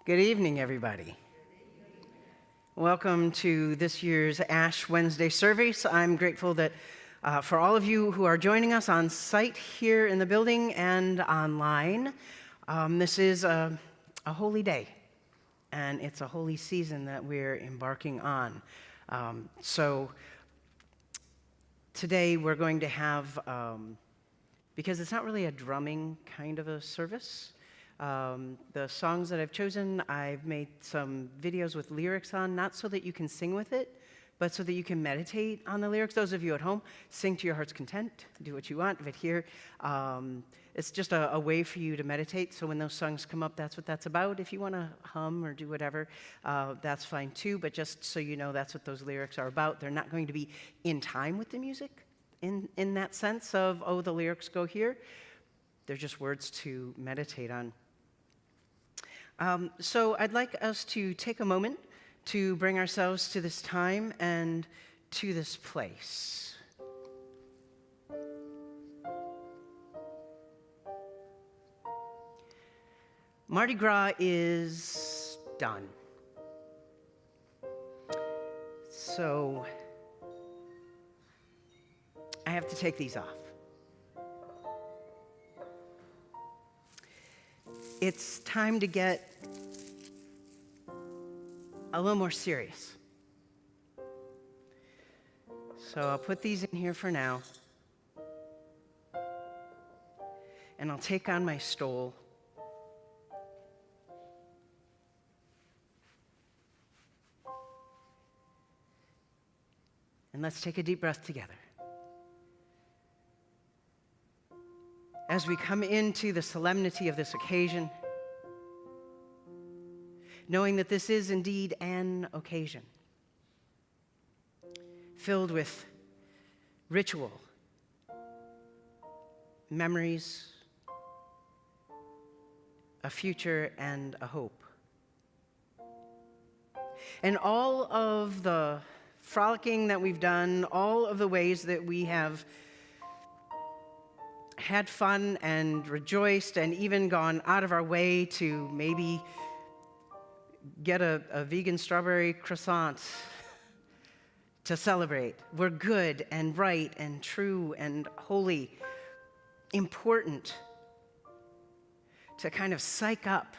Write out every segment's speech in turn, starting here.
Good evening, everybody. Welcome to this year's Ash Wednesday service. I'm grateful that for all of you who are joining us on site here in the building and online, this is a holy day, and it's a holy season that we're embarking on. So today we're going to have, because it's not really a drumming kind of a service, the songs that I've chosen, I've made some videos with lyrics on, not so that you can sing with it, but so that you can meditate on the lyrics. Those of you at home, sing to your heart's content, do what you want, but here, it's just a way for you to meditate, so when those songs come up, that's what that's about. If you want to hum or do whatever, that's fine too, but just so you know, that's what those lyrics are about. They're not going to be in time with the music, in that sense of, oh, the lyrics go here. They're just words to meditate on. So I'd like us to take a moment to bring ourselves to this time and to this place. Mardi Gras is done. So I have to take these off. It's time to get a little more serious. So I'll put these in here for now. And I'll take on my stole. And let's take a deep breath together. As we come into the solemnity of this occasion, knowing that this is indeed an occasion filled with ritual, memories, a future, and a hope. And all of the frolicking that we've done, all of the ways that we have had fun and rejoiced and even gone out of our way to maybe get a vegan strawberry croissant to celebrate. We're good and right and true and holy, important to kind of psych up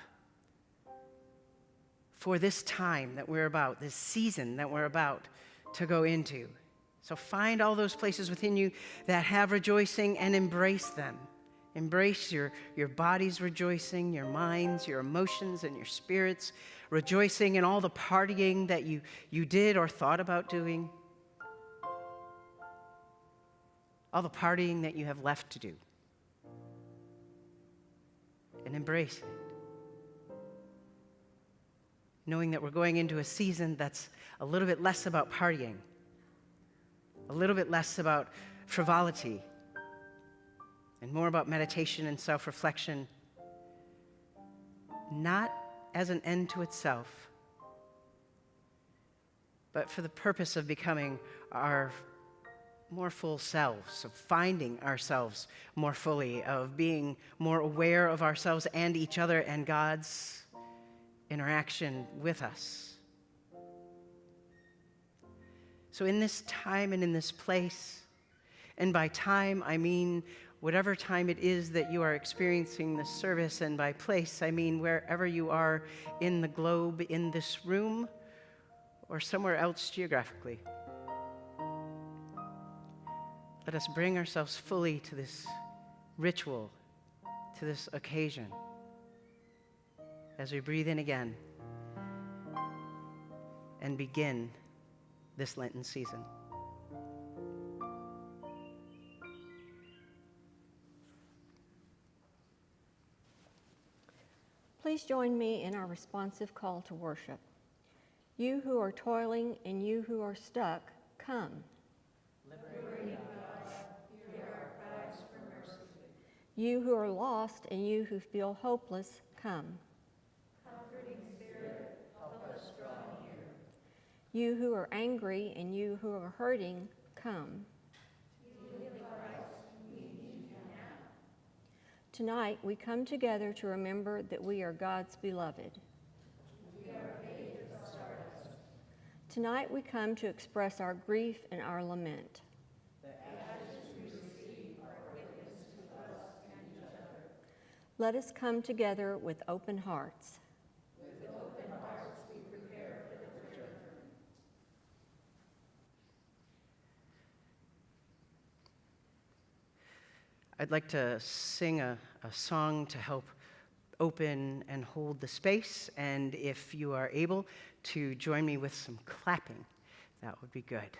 for this time that we're about, this season that we're about to go into. So find all those places within you that have rejoicing and embrace them. Embrace your body's rejoicing, your minds, your emotions, and your spirits, rejoicing in all the partying that you did or thought about doing, all the partying that you have left to do, and embrace it. Knowing that we're going into a season that's a little bit less about partying, a little bit less about frivolity, and more about meditation and self-reflection, not as an end to itself, but for the purpose of becoming our more full selves, of finding ourselves more fully, of being more aware of ourselves and each other and God's interaction with us. So in this time and in this place, and by time I mean whatever time it is that you are experiencing this service, and by place I mean wherever you are in the globe, in this room, or somewhere else geographically. Let us bring ourselves fully to this ritual, to this occasion, as we breathe in again and begin this Lenten season. Please join me in our responsive call to worship. You who are toiling and you who are stuck, come. Liberating God, hear our cries for mercy. You who are lost and you who feel hopeless, come. Comforting Spirit, help us draw near. You who are angry and you who are hurting, come. Tonight, we come together to remember that we are God's beloved. Tonight we come to express our grief and our lament. Let us come together with open hearts. I'd like to sing a song to help open and hold the space, and if you are able to join me with some clapping, that would be good.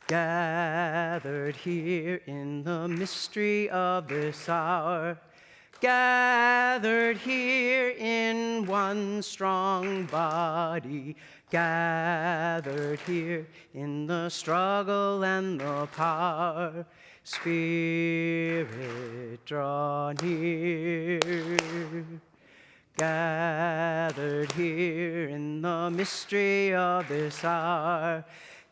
Gathered here in the mystery of this hour, gathered here in one strong body, gathered here in the struggle and the power. Spirit, draw near. Gathered here in the mystery of this hour,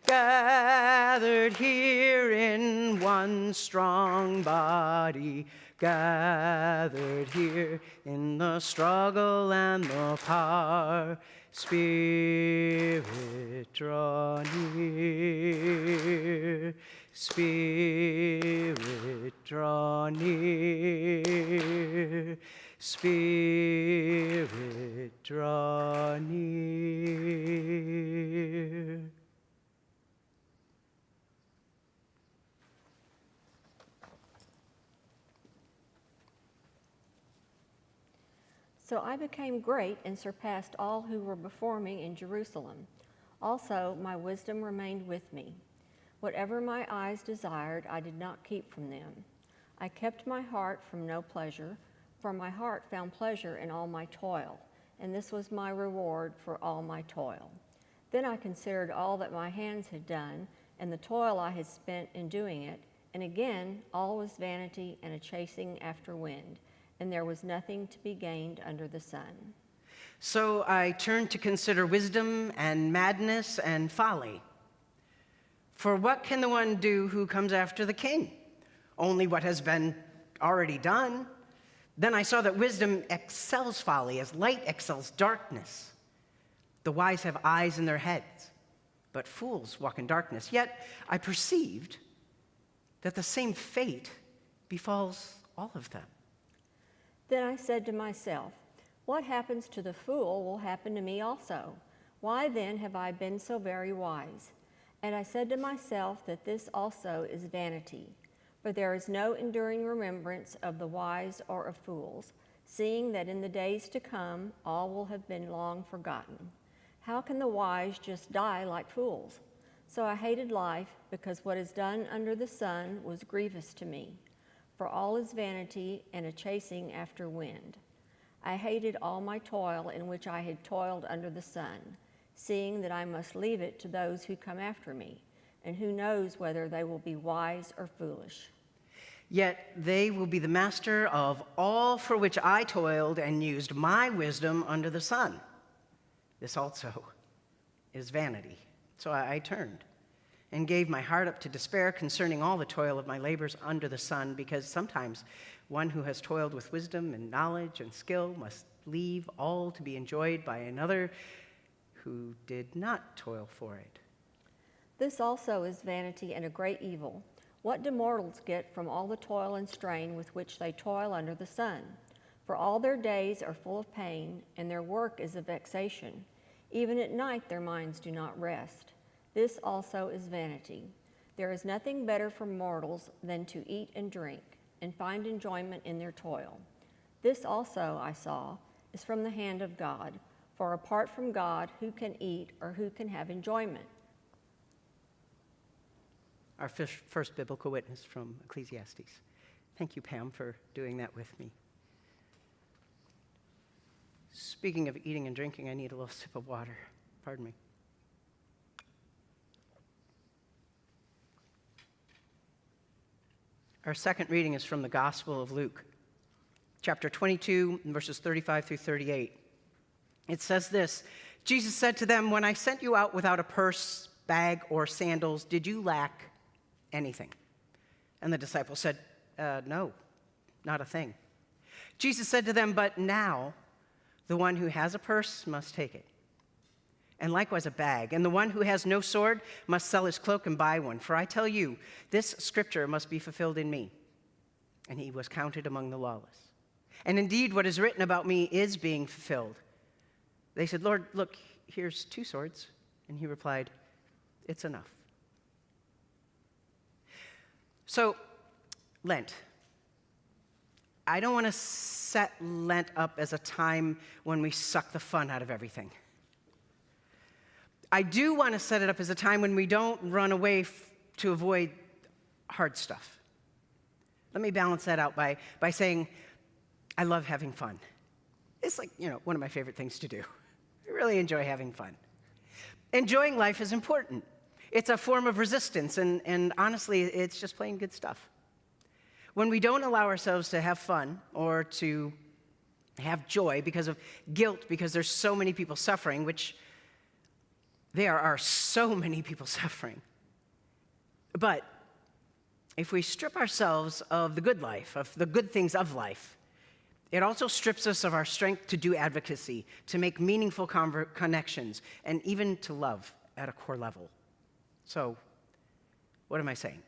gathered here in one strong body, gathered here in the struggle and the power. Spirit, draw near. Spirit, draw near. Spirit, draw near. So I became great and surpassed all who were before me in Jerusalem. Also, my wisdom remained with me. Whatever my eyes desired, I did not keep from them. I kept my heart from no pleasure, for my heart found pleasure in all my toil, and this was my reward for all my toil. Then I considered all that my hands had done, and the toil I had spent in doing it, and again all was vanity and a chasing after wind, and there was nothing to be gained under the sun. So I turned to consider wisdom and madness and folly. For what can the one do who comes after the king? Only what has been already done. Then I saw that wisdom excels folly as light excels darkness. The wise have eyes in their heads, but fools walk in darkness. Yet I perceived that the same fate befalls all of them. Then I said to myself, what happens to the fool will happen to me also. Why then have I been so very wise? And I said to myself that this also is vanity. For there is no enduring remembrance of the wise or of fools, seeing that in the days to come all will have been long forgotten. How can the wise just die like fools? So I hated life, because what is done under the sun was grievous to me. For all is vanity and a chasing after wind. I hated all my toil in which I had toiled under the sun, seeing that I must leave it to those who come after me, and who knows whether they will be wise or foolish. Yet they will be the master of all for which I toiled and used my wisdom under the sun. This also is vanity. So I turned and gave my heart up to despair concerning all the toil of my labors under the sun, because sometimes one who has toiled with wisdom and knowledge and skill must leave all to be enjoyed by another who did not toil for it. This also is vanity and a great evil. What do mortals get from all the toil and strain with which they toil under the sun? For all their days are full of pain, and their work is a vexation. Even at night their minds do not rest. This also is vanity. There is nothing better for mortals than to eat and drink, and find enjoyment in their toil. This also, I saw, is from the hand of God. For apart from God, who can eat or who can have enjoyment? Our first biblical witness from Ecclesiastes. Thank you, Pam, for doing that with me. Speaking of eating and drinking, I need a little sip of water. Pardon me. Our second reading is from the Gospel of Luke, chapter 22, verses 35 through 38. It says this: Jesus said to them, "When I sent you out without a purse, bag, or sandals, did you lack anything? And the disciples said, no, not a thing. Jesus said to them, but now the one who has a purse must take it, and likewise a bag. And the one who has no sword must sell his cloak and buy one. For I tell you, this scripture must be fulfilled in me. And he was counted among the lawless. And indeed, what is written about me is being fulfilled. They said, Lord, look, here's 2 swords. And he replied, it's enough. So, Lent. I don't want to set Lent up as a time when we suck the fun out of everything. I do want to set it up as a time when we don't run away to avoid hard stuff. Let me balance that out by saying, I love having fun. It's like, one of my favorite things to do. I really enjoy having fun. Enjoying life is important. It's a form of resistance, and honestly, it's just plain good stuff. When we don't allow ourselves to have fun or to have joy because of guilt, because there's so many people suffering, which there are so many people suffering. But if we strip ourselves of the good life, of the good things of life, it also strips us of our strength to do advocacy, to make meaningful connections, and even to love at a core level. So, what am I saying?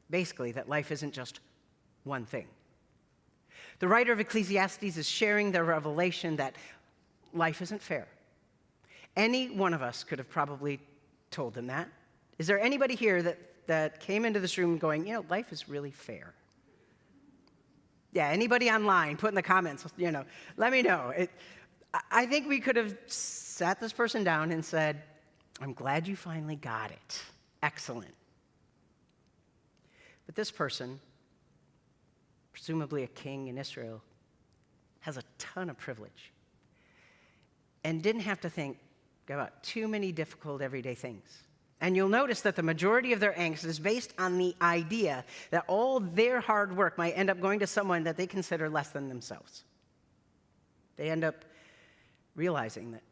Basically, that life isn't just one thing. The writer of Ecclesiastes is sharing the revelation that life isn't fair. Any one of us could have probably told them that. Is there anybody here that came into this room going, life is really fair? Yeah, anybody online, put in the comments, let me know. I think we could have sat this person down and said, I'm glad you finally got it. Excellent. But this person, presumably a king in Israel, has a ton of privilege and didn't have to think about too many difficult everyday things. And you'll notice that the majority of their angst is based on the idea that all their hard work might end up going to someone that they consider less than themselves. They end up realizing that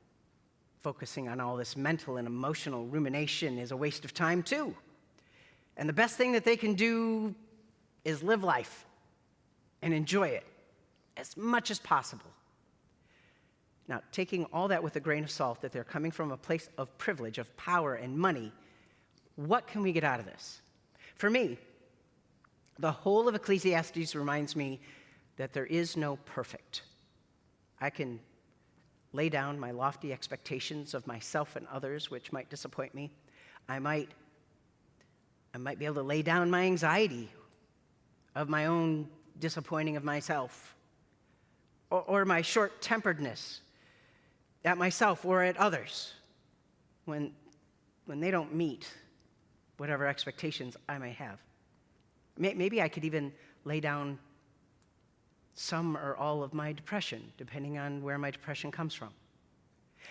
focusing on all this mental and emotional rumination is a waste of time too. And the best thing that they can do is live life and enjoy it as much as possible. Now, taking all that with a grain of salt, that they're coming from a place of privilege, of power and money, what can we get out of this? For me, the whole of Ecclesiastes reminds me that there is no perfect. I can lay down my lofty expectations of myself and others, which might disappoint me. I might be able to lay down my anxiety of my own disappointing of myself, or my short-temperedness at myself or at others when they don't meet whatever expectations I may have. Maybe I could even lay down some or all of my depression, depending on where my depression comes from.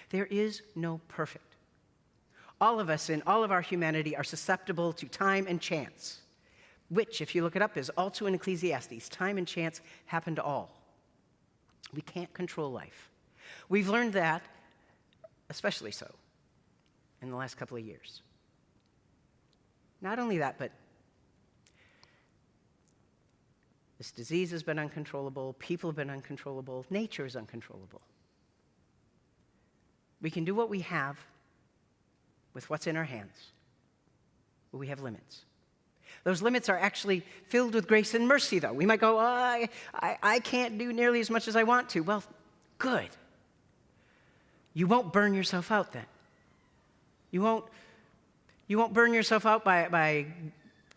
There is no perfect. All of us in all of our humanity are susceptible to time and chance, which, if you look it up, is also in Ecclesiastes. Time and chance happen to all. We can't control life. We've learned that, especially so, in the last couple of years. Not only that, but this disease has been uncontrollable, people have been uncontrollable, nature is uncontrollable. We can do what we have with what's in our hands, but we have limits. Those limits are actually filled with grace and mercy, though. We might go, I can't do nearly as much as I want to. Well, good. You won't burn yourself out then. You won't burn yourself out by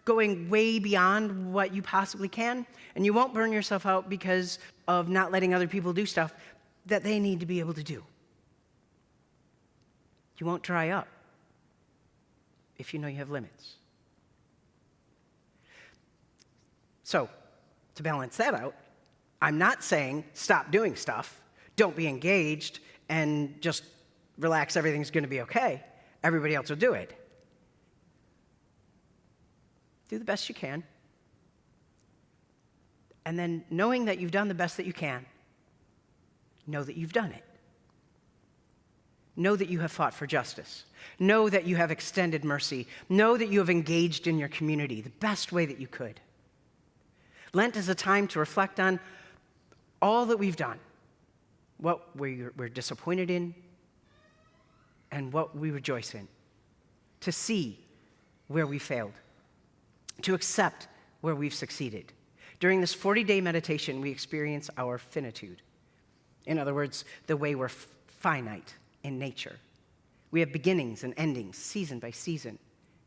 going way beyond what you possibly can, and you won't burn yourself out because of not letting other people do stuff that they need to be able to do. You won't dry up if you know you have limits. So, to balance that out, I'm not saying stop doing stuff, don't be engaged, and just relax, everything's going to be okay. Everybody else will do it. Do the best you can. And then, knowing that you've done the best that you can, know that you've done it. know that you have fought for justice. Know that you have extended mercy. Know that you have engaged in your community the best way that you could. Lent is a time to reflect on all that we've done, what we're disappointed in, and what we rejoice in, to see where we failed, to accept where we've succeeded. During this 40-day meditation, we experience our finitude. In other words, the way we're finite in nature. We have beginnings and endings, season by season,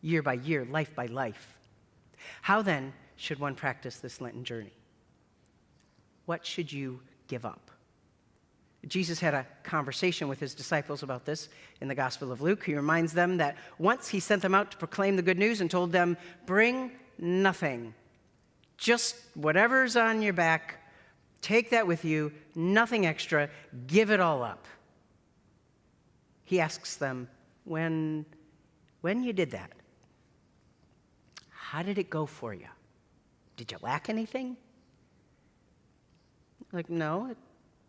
year by year, life by life. How then should one practice this Lenten journey? What should you give up? Jesus had a conversation with his disciples about this in the Gospel of Luke. He reminds them that once he sent them out to proclaim the good news and told them, bring nothing, just whatever's on your back, take that with you, nothing extra, give it all up. He asks them, when you did that, how did it go for you? Did you lack anything? Like, no,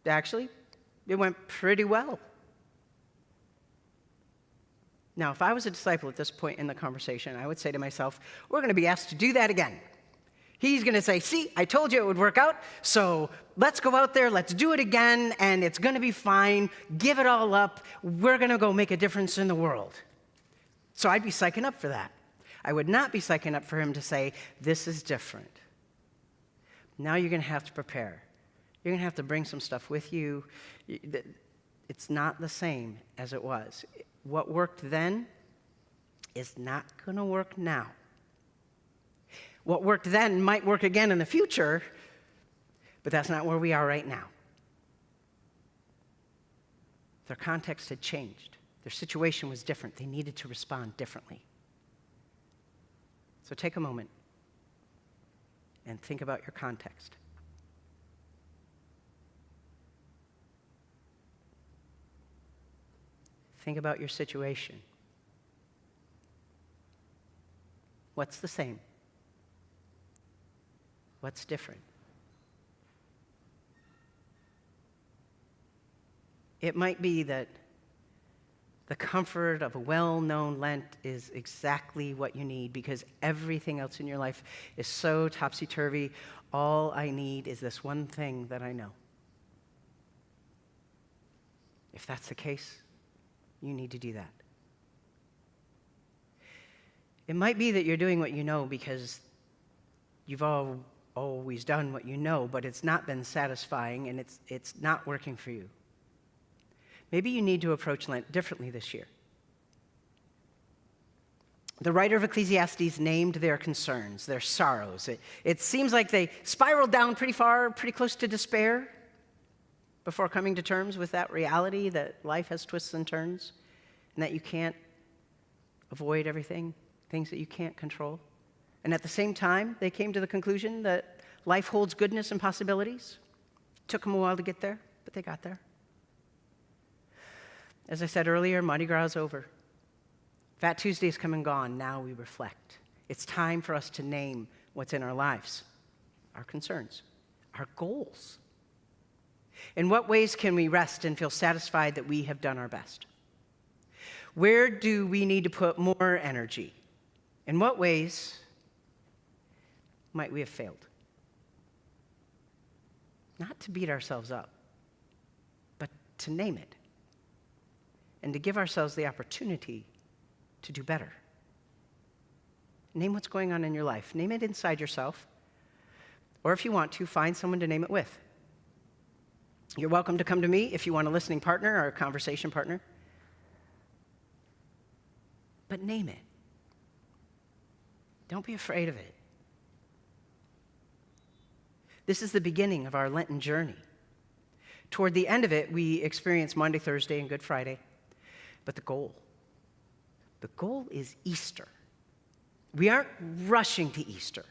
actually, it went pretty well. Now, if I was a disciple at this point in the conversation, I would say to myself, we're going to be asked to do that again. He's going to say, see, I told you it would work out, so let's go out there, let's do it again, and it's going to be fine. Give it all up. We're going to go make a difference in the world. So I'd be psyching up for that. I would not be psyching up for him to say, this is different. Now you're going to have to prepare. You're going to have to bring some stuff with you. It's not the same as it was. What worked then is not going to work now. What worked then might work again in the future, but that's not where we are right now. Their context had changed. Their situation was different. They needed to respond differently. So take a moment and think about your context. Think about your situation. What's the same? What's different? It might be that the comfort of a well-known Lent is exactly what you need because everything else in your life is so topsy-turvy. All I need is this one thing that I know. If that's the case, you need to do that. It might be that you're doing what you know because you've always done what you know, but it's not been satisfying and it's not working for you. Maybe you need to approach Lent differently this year. The writer of Ecclesiastes named their concerns, their sorrows. It seems like they spiraled down pretty far, pretty close to despair before coming to terms with that reality that life has twists and turns and that you can't avoid everything, things that you can't control. And at the same time, they came to the conclusion that life holds goodness and possibilities. It took them a while to get there, but they got there. As I said earlier, Mardi Gras is over. Fat Tuesday's come and gone. Now we reflect. It's time for us to name what's in our lives, our concerns, our goals. In what ways can we rest and feel satisfied that we have done our best? Where do we need to put more energy? In what ways might we have failed? Not to beat ourselves up, but to name it and to give ourselves the opportunity to do better. Name what's going on in your life. Name it inside yourself, or if you want to, find someone to name it with. You're welcome to come to me if you want a listening partner or a conversation partner. But name it. Don't be afraid of it. This is the beginning of our Lenten journey. Toward the end of it, we experience Monday, Thursday, and Good Friday. But the goal is Easter. We aren't rushing to Easter.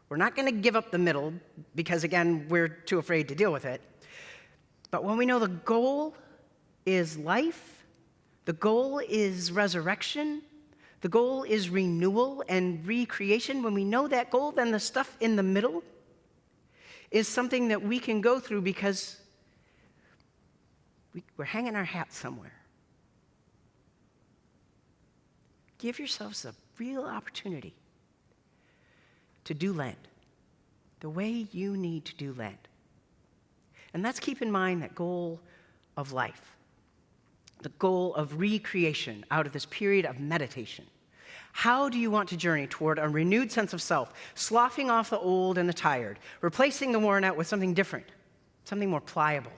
We're not going to give up the middle because, again, we're too afraid to deal with it. But when we know the goal is life, the goal is resurrection, the goal is renewal and recreation, when we know that goal, then the stuff in the middle is something that we can go through because we're hanging our hat somewhere. give yourselves a real opportunity to do Lent the way you need to do Lent. And let's keep in mind that goal of life, the goal of recreation out of this period of meditation. How do you want to journey toward a renewed sense of self, sloughing off the old and the tired, replacing the worn out with something different, something more pliable?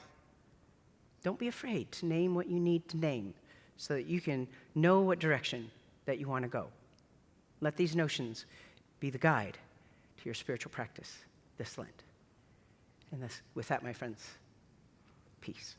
Don't be afraid to name what you need to name so that you can know what direction that you want to go. Let these notions be the guide to your spiritual practice this Lent. And with that, my friends, peace.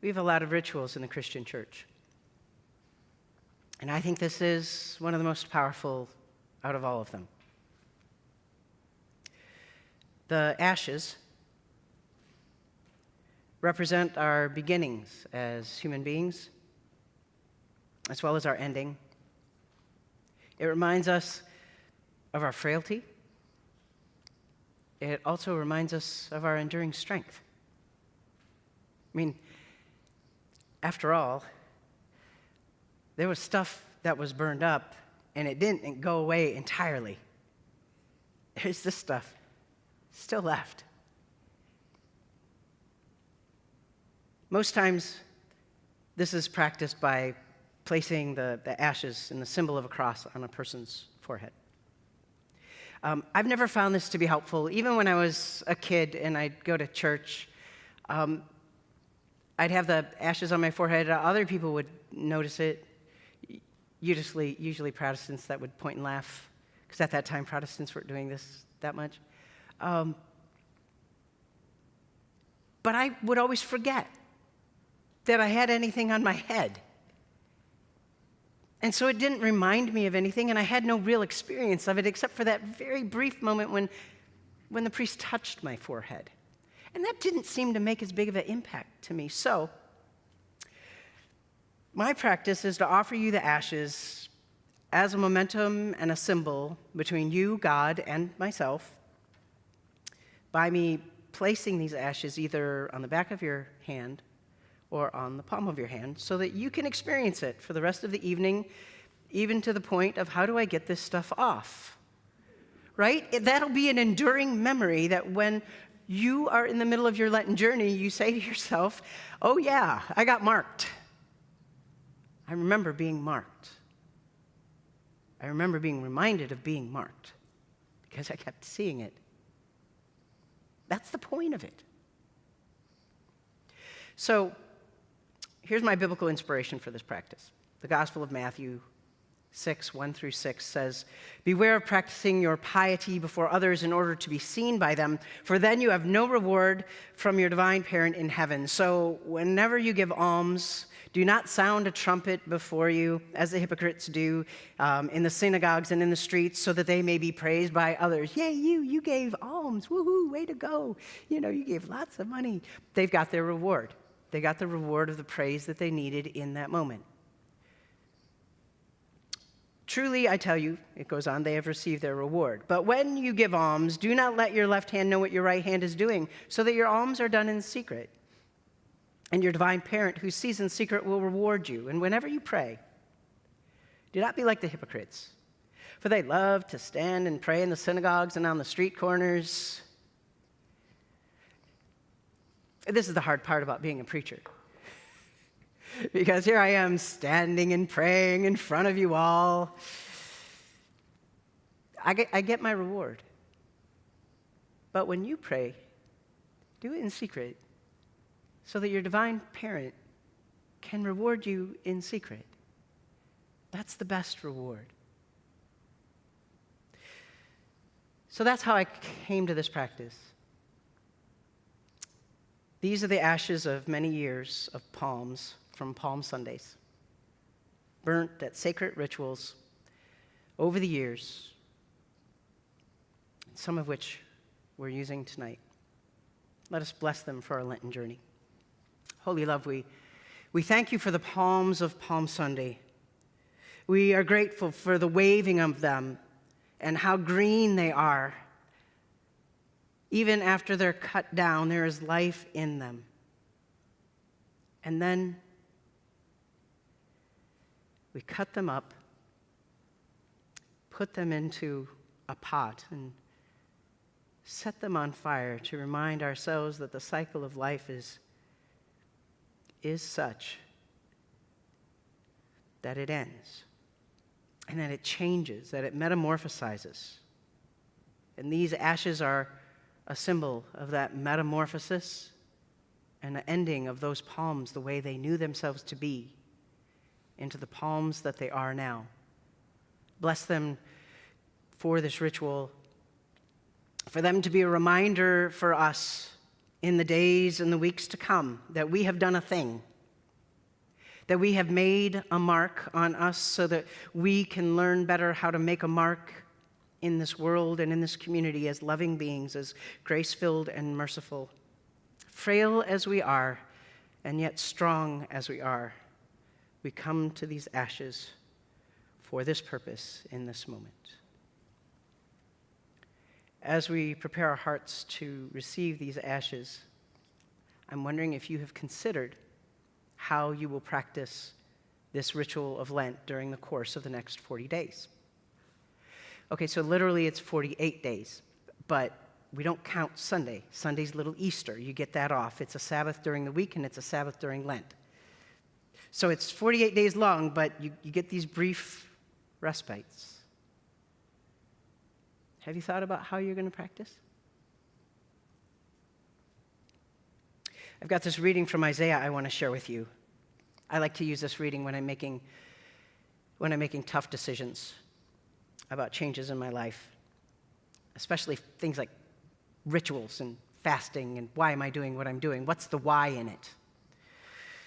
We have a lot of rituals in the Christian church. And I think this is one of the most powerful out of all of them. The ashes represent our beginnings as human beings, as well as our ending. It reminds us of our frailty. It also reminds us of our enduring strength. I mean, after all, there was stuff that was burned up, and it didn't go away entirely. There's this stuff still left. Most times, this is practiced by placing the ashes in the symbol of a cross on a person's forehead. I've never found this to be helpful. Even when I was a kid and I'd go to church, I'd have the ashes on my forehead. Other people would notice it. Usually Protestants that would point and laugh, because at that time Protestants weren't doing this that much. But I would always forget that I had anything on my head. And so it didn't remind me of anything, and I had no real experience of it except for that very brief moment when the priest touched my forehead. And that didn't seem to make as big of an impact to me. So my practice is to offer you the ashes as a momentum and a symbol between you, God, and myself by me placing these ashes either on the back of your hand or on the palm of your hand so that you can experience it for the rest of the evening, even to the point of how do I get this stuff off, right? That'll be an enduring memory that when you are in the middle of your Lenten journey, you say to yourself, oh yeah, I got marked. I remember being marked. I remember being reminded of being marked because I kept seeing it. That's the point of it. So here's my biblical inspiration for this practice. The Gospel of Matthew 6, 1-6 says, "Beware of practicing your piety before others in order to be seen by them, for then you have no reward from your divine parent in heaven. So whenever you give alms, do not sound a trumpet before you, as the hypocrites do in the synagogues and in the streets, so that they may be praised by others. Yay, you gave alms. Woohoo, way to go. You gave lots of money. They've got their reward. They got the reward of the praise that they needed in that moment. Truly, I tell you," it goes on, "they have received their reward. But when you give alms, do not let your left hand know what your right hand is doing, so that your alms are done in secret. And your divine parent who sees in secret will reward you. And whenever you pray, do not be like the hypocrites, for they love to stand and pray in the synagogues and on the street corners." This is the hard part about being a preacher. Because here I am standing and praying in front of you all. I get my reward. But when you pray, do it in secret so that your divine parent can reward you in secret. That's the best reward. So that's how I came to this practice. These are the ashes of many years of palms from Palm Sundays, burnt at sacred rituals over the years, some of which we're using tonight. Let us bless them for our Lenten journey. Holy Love, we thank you for the palms of Palm Sunday. We are grateful for the waving of them and how green they are. Even after they're cut down, there is life in them. And then we cut them up, put them into a pot, and set them on fire to remind ourselves that the cycle of life is such that it ends, and that it changes, that it metamorphosizes. And these ashes are a symbol of that metamorphosis and the ending of those palms the way they knew themselves to be into the palms that they are now. Bless them for this ritual, for them to be a reminder for us in the days and the weeks to come that we have done a thing, that we have made a mark on us so that we can learn better how to make a mark in this world and in this community as loving beings, as grace-filled and merciful. Frail as we are, and yet strong as we are, we come to these ashes for this purpose in this moment. As we prepare our hearts to receive these ashes, I'm wondering if you have considered how you will practice this ritual of Lent during the course of the next 40 days. Okay, so literally it's 48 days, but we don't count Sunday. Sunday's little Easter. You get that off. It's a Sabbath during the week, and it's a Sabbath during Lent. So it's 48 days long, but you get these brief respites. Have you thought about how you're going to practice? I've got this reading from Isaiah I want to share with you. I like to use this reading when I'm making tough decisions about changes in my life, especially things like rituals and fasting and why am I doing what I'm doing? What's the why in it?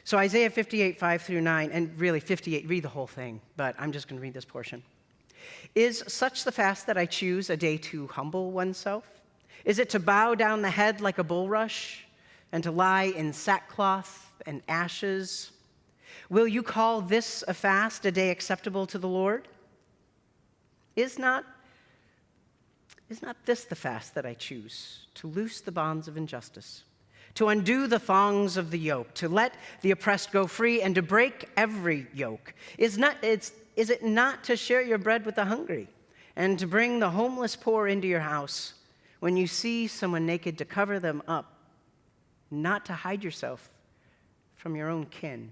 So Isaiah 58, 5 through 9, and really 58, read the whole thing, but I'm just going to read this portion. Is such the fast that I choose, a day to humble oneself? Is it to bow down the head like a bulrush and to lie in sackcloth and ashes? Will you call this a fast, a day acceptable to the Lord? Is not this the fast that I choose, to loose the bonds of injustice, to undo the thongs of the yoke, to let the oppressed go free, and to break every yoke? Is it not to share your bread with the hungry, and to bring the homeless poor into your house? When you see someone naked, to cover them up, not to hide yourself from your own kin.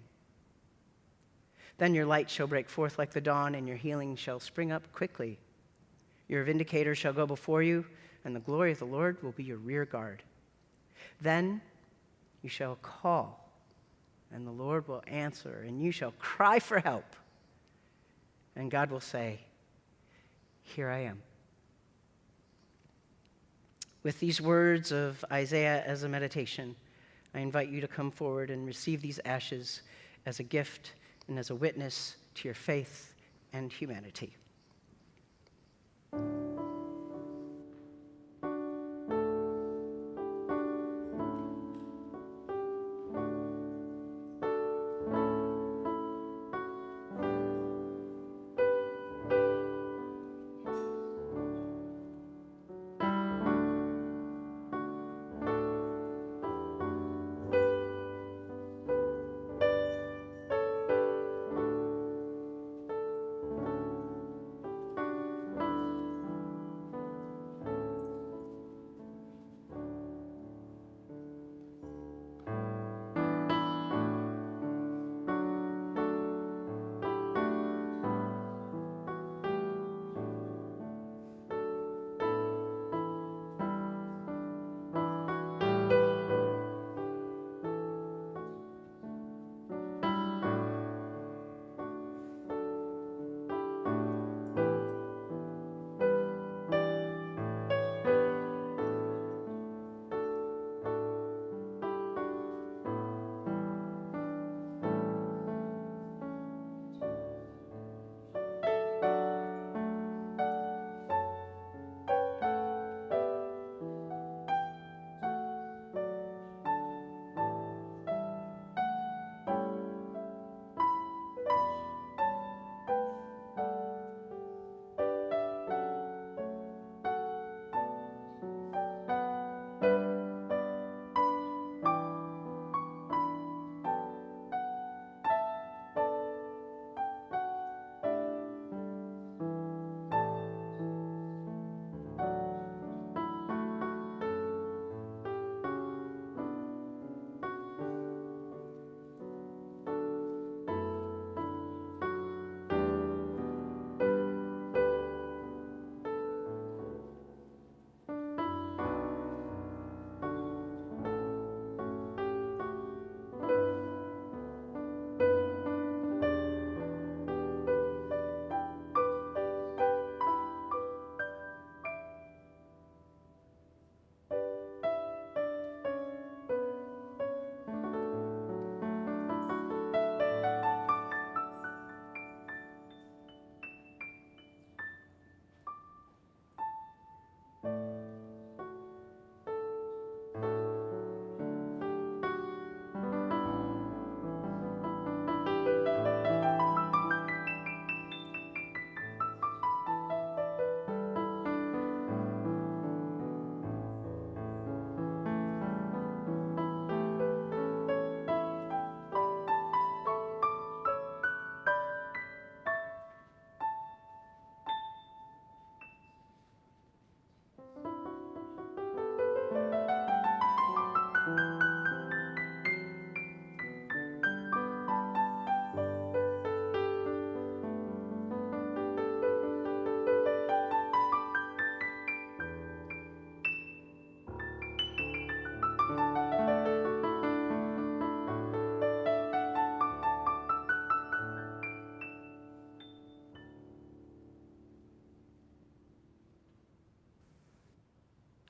Then your light shall break forth like the dawn, and your healing shall spring up quickly. Your vindicator shall go before you, and the glory of the Lord will be your rear guard. Then you shall call, and the Lord will answer, and you shall cry for help. And God will say, here I am. With these words of Isaiah as a meditation, I invite you to come forward and receive these ashes as a gift and as a witness to your faith and humanity.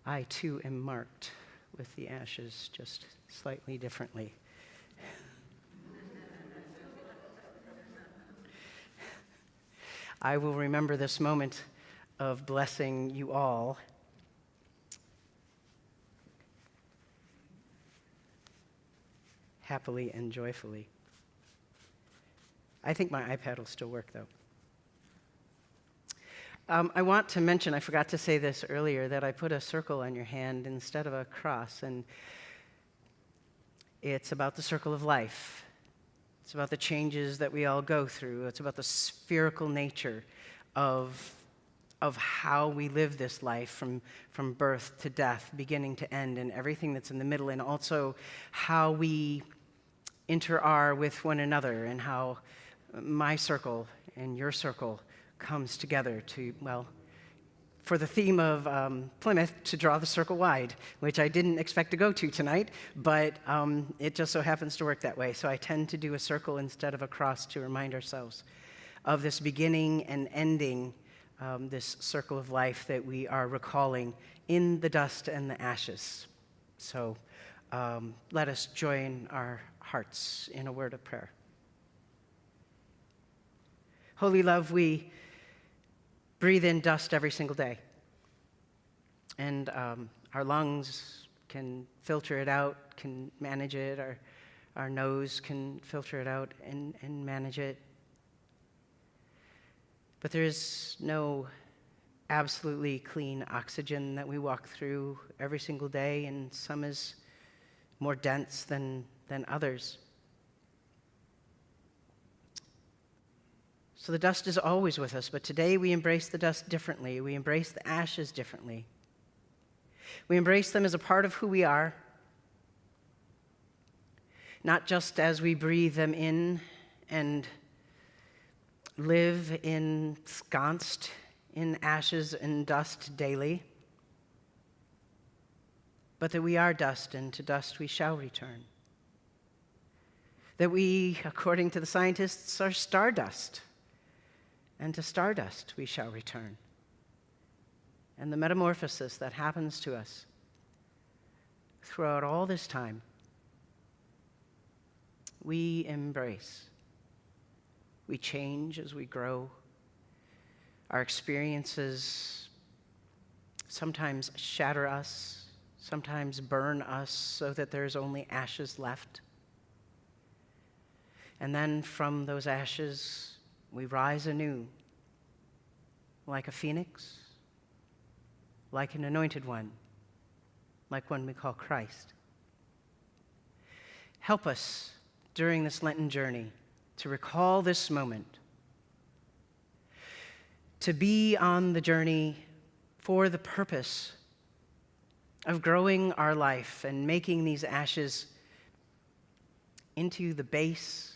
I too am marked with the ashes, just slightly differently. I will remember this moment of blessing you all happily and joyfully. I think my iPad will still work, though. I want to mention, I forgot to say this earlier, that I put a circle on your hand instead of a cross, and it's about the circle of life. It's about the changes that we all go through. It's about the spherical nature of how we live this life from birth to death, beginning to end, and everything that's in the middle, and also how we inter-are with one another, and how my circle and your circle comes together to, well, for the theme of Plymouth, to draw the circle wide, which I didn't expect to go to tonight, but it just so happens to work that way. So I tend to do a circle instead of a cross to remind ourselves of this beginning and ending, this circle of life that we are recalling in the dust and the ashes. So let us join our hearts in a word of prayer. Holy love, we breathe in dust every single day. And our lungs can filter it out, can manage it. Our nose can filter it out and manage it. But there is no absolutely clean oxygen that we walk through every single day, and some is more dense than others. So the dust is always with us, but today we embrace the dust differently. We embrace the ashes differently. We embrace them as a part of who we are, not just as we breathe them in and live ensconced in ashes and dust daily, but that we are dust, and to dust we shall return. That we, according to the scientists, are stardust, and to stardust we shall return. And the metamorphosis that happens to us throughout all this time, we embrace. We change as we grow. Our experiences sometimes shatter us, sometimes burn us so that there's only ashes left. And then from those ashes, we rise anew, like a phoenix, like an anointed one, like one we call Christ. Help us during this Lenten journey to recall this moment, to be on the journey for the purpose of growing our life and making these ashes into the base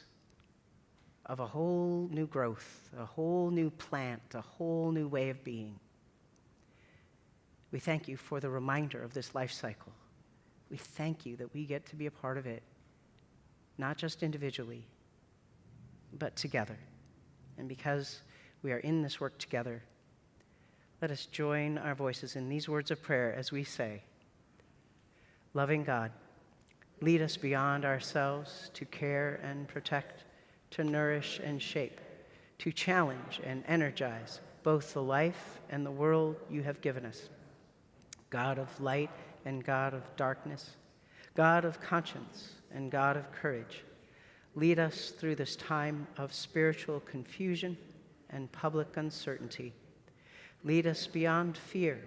of a whole new growth, a whole new plant, a whole new way of being. We thank you for the reminder of this life cycle. We thank you that we get to be a part of it, not just individually, but together. And because we are in this work together, let us join our voices in these words of prayer as we say, loving God, lead us beyond ourselves to care and protect, to nourish and shape, to challenge and energize both the life and the world you have given us. God of light and God of darkness, God of conscience and God of courage, lead us through this time of spiritual confusion and public uncertainty. Lead us beyond fear,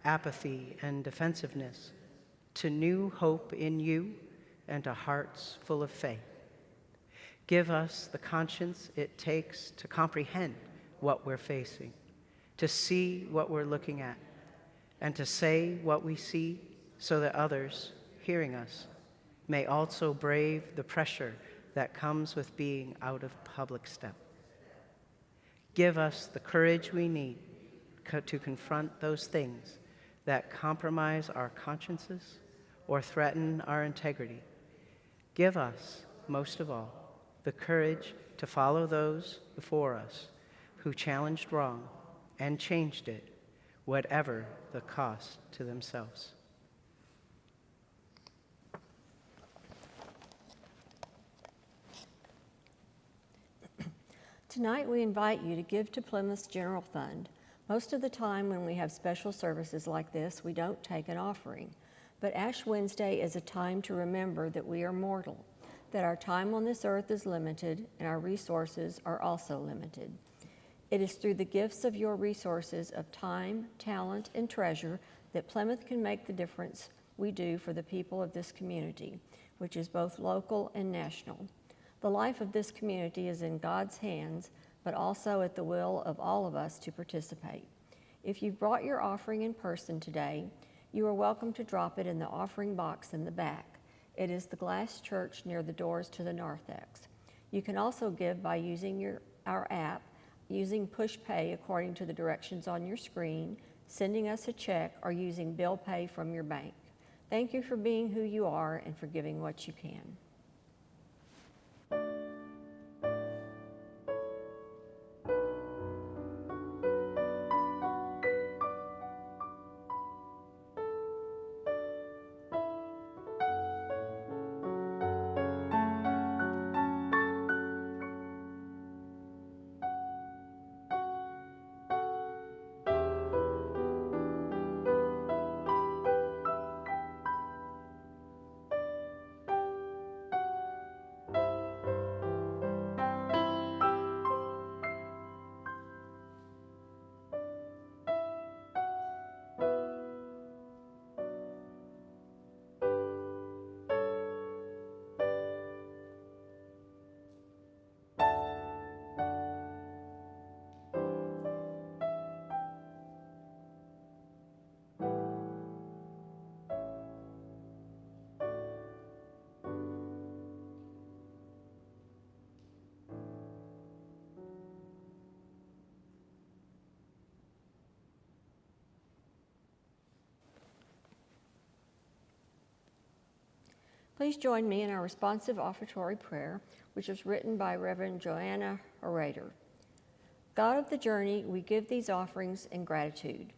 apathy, and defensiveness to new hope in you and to hearts full of faith. Give us the conscience it takes to comprehend what we're facing, to see what we're looking at, and to say what we see so that others, hearing us, may also brave the pressure that comes with being out of public step. Give us the courage we need to confront those things that compromise our consciences or threaten our integrity. Give us, most of all, the courage to follow those before us who challenged wrong and changed it whatever the cost to themselves. Tonight, we invite you to give to Plymouth's General Fund. Most of the time when we have special services like this, we don't take an offering. But Ash Wednesday is a time to remember that we are mortal, that our time on this earth is limited, and our resources are also limited. It is through the gifts of your resources of time, talent, and treasure that Plymouth can make the difference we do for the people of this community, which is both local and national. The life of this community is in God's hands, but also at the will of all of us to participate. If you've brought your offering in person today, you are welcome to drop it in the offering box in the back. It is the glass church near the doors to the narthex. You can also give by using our app, using Push Pay according to the directions on your screen, sending us a check, or using Bill Pay from your bank. Thank you for being who you are and for giving what you can. Please join me in our responsive offertory prayer, which was written by Reverend Joanna Orator. God of the journey, we give these offerings in gratitude.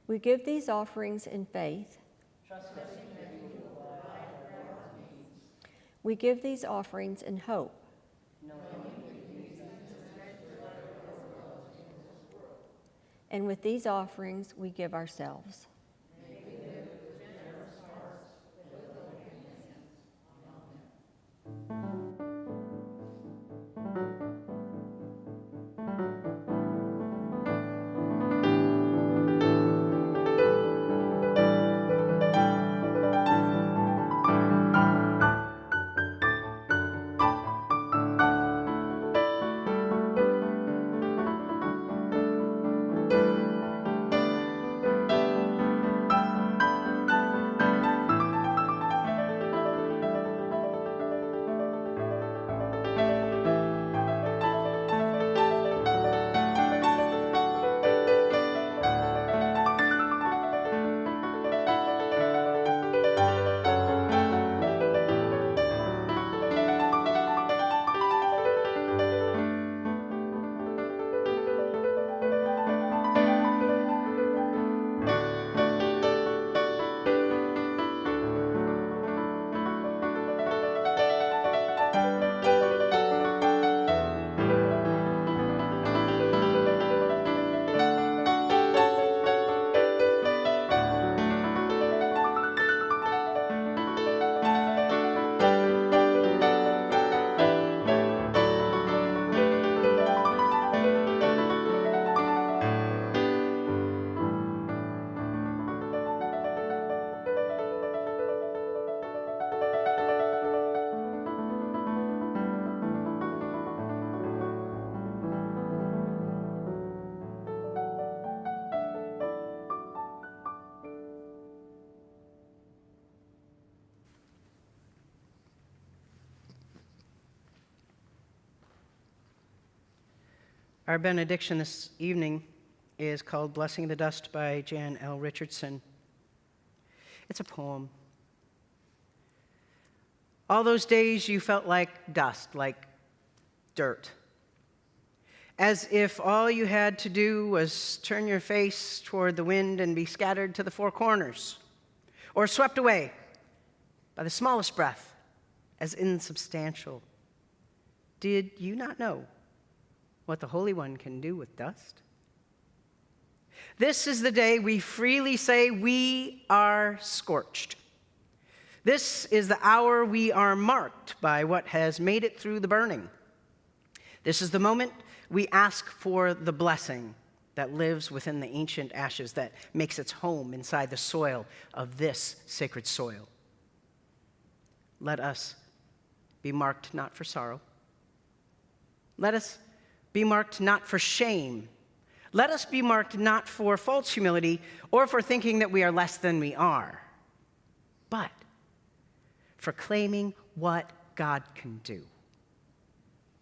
We give these offerings in faith. We give these offerings in hope. And with these offerings, we give ourselves. Our benediction this evening is called Blessing the Dust by Jan L. Richardson. It's a poem. All those days you felt like dust, like dirt. as if all you had to do was turn your face toward the wind and be scattered to the four corners, or swept away by the smallest breath as insubstantial. Did you not know what the Holy One can do with dust? This is the day we freely say we are scorched. This is the hour we are marked by what has made it through the burning. This is the moment we ask for the blessing that lives within the ancient ashes, that makes its home inside the soil of this sacred soil. Let us be marked not for sorrow. Let us be marked not for shame. Let us be marked not for false humility or for thinking that we are less than we are, but for claiming what God can do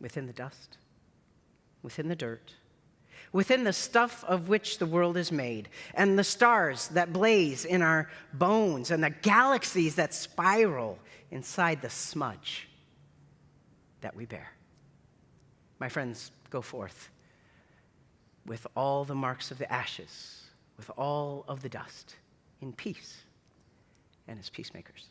within the dust, within the dirt, within the stuff of which the world is made, and the stars that blaze in our bones, and the galaxies that spiral inside the smudge that we bear. My friends, go forth with all the marks of the ashes, with all of the dust, in peace and as peacemakers.